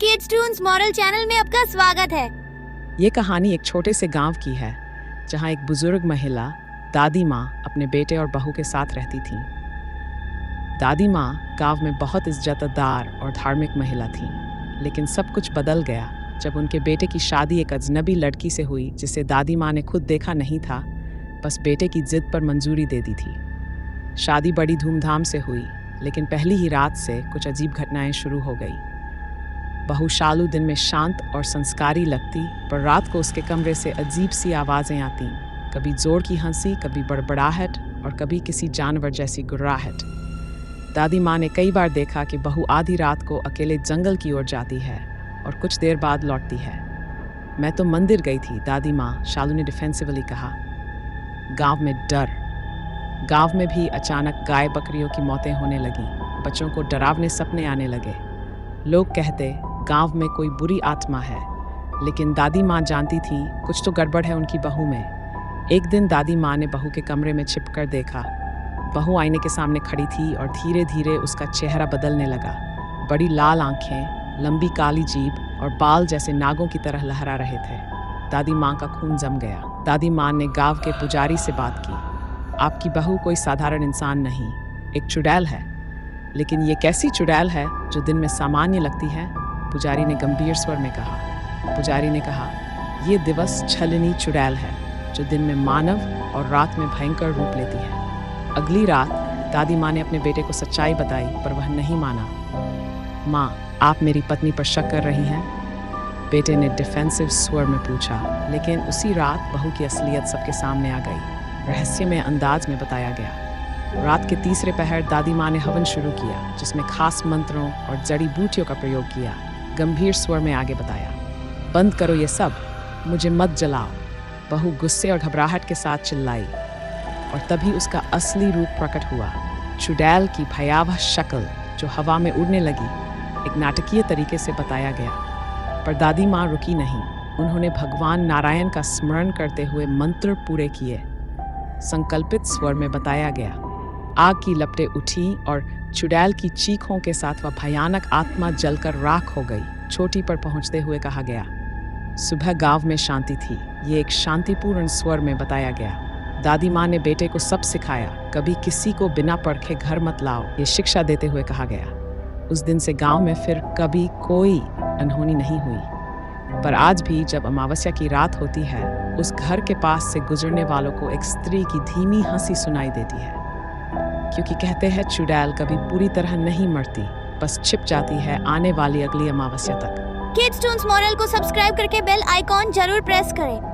Kids Toons moral channel में आपका स्वागत है। ये कहानी एक छोटे से गांव की है जहां एक बुजुर्ग महिला दादी माँ अपने बेटे और बहू के साथ रहती थी। दादी माँ गांव में बहुत इज्जतदार और धार्मिक महिला थी, लेकिन सब कुछ बदल गया जब उनके बेटे की शादी एक अजनबी लड़की से हुई जिसे दादी माँ ने खुद देखा नहीं था, बस बेटे की जिद पर मंजूरी दे दी थी। शादी बड़ी धूमधाम से हुई, लेकिन पहली ही रात से कुछ अजीब घटनाएं शुरू हो गई। बहू शालू दिन में शांत और संस्कारी लगती, पर रात को उसके कमरे से अजीब सी आवाज़ें आती, कभी जोर की हंसी, कभी बड़बड़ाहट और कभी किसी जानवर जैसी गुर्राहट। दादी माँ ने कई बार देखा कि बहू आधी रात को अकेले जंगल की ओर जाती है और कुछ देर बाद लौटती है। मैं तो मंदिर गई थी, दादी माँ, शालू ने डिफेंसिवली कहा। गांव में डर। गांव में भी अचानक गाय बकरियों की मौतें होने लगीं, बच्चों को डरावने सपने आने लगे। लोग कहते गांव में कोई बुरी आत्मा है, लेकिन दादी माँ जानती थी कुछ तो गड़बड़ है उनकी बहू में। एक दिन दादी माँ ने बहू के कमरे में छिपकर देखा। बहू आईने के सामने खड़ी थी और धीरे धीरे उसका चेहरा बदलने लगा। बड़ी लाल आंखें, लंबी काली जीभ और बाल जैसे नागों की तरह लहरा रहे थे। दादी माँ का खून जम गया। दादी माँ ने गांव के पुजारी से बात की। आपकी बहू कोई साधारण इंसान नहीं, एक चुड़ैल है। लेकिन ये कैसी चुड़ैल है जो दिन में सामान्य लगती है? पुजारी ने गंभीर स्वर में कहा। पुजारी ने कहा, ये दिवस छलनी चुड़ैल है जो दिन में मानव और रात में भयंकर रूप लेती है। अगली रात दादी माँ ने अपने बेटे को सच्चाई बताई, पर वह नहीं माना। माँ, आप मेरी पत्नी पर शक कर रही हैं? बेटे ने डिफेंसिव स्वर में पूछा। लेकिन उसी रात बहू की असलियत सबके सामने आ गई। रहस्यमय अंदाज में बताया गया। रात के तीसरे पहर दादी माँ ने हवन शुरू किया, जिसमें खास मंत्रों और जड़ी बूटियों का प्रयोग किया। गंभीर स्वर में आगे बताया, बंद करो ये सब, मुझे मत जलाओ। बहू गुस्से और घबराहट के साथ चिल्लाई, और तभी उसका असली रूप प्रकट हुआ। चुड़ैल की भयावह शक्ल जो हवा में उड़ने लगी, एक नाटकीय तरीके से बताया गया। पर दादी माँ रुकी नहीं। उन्होंने भगवान नारायण का स्मरण करते हुए मंत्र पूरे किए। संकल्पित स्वर में बताया गया। आग की लपटें उठी और चुड़ैल की चीखों के साथ वह भयानक आत्मा जलकर राख हो गई। चोटी पर पहुंचते हुए कहा गया। सुबह गांव में शांति थी। ये एक शांतिपूर्ण स्वर में बताया गया। दादी माँ ने बेटे को सब सिखाया। कभी किसी को बिना परखे घर मत लाओ, ये शिक्षा देते हुए कहा गया। उस दिन से गांव में फिर कभी कोई अनहोनी नहीं हुई। पर आज भी जब अमावस्या की रात होती है, उस घर के पास से गुजरने वालों को एक स्त्री की धीमी हंसी सुनाई देती है, क्योंकि कहते हैं चुड़ैल कभी पूरी तरह नहीं मरती, बस छिप जाती है आने वाली अगली अमावस्या तक। किड्स टून्स मॉरल को सब्सक्राइब करके बेल आइकॉन जरूर प्रेस करें।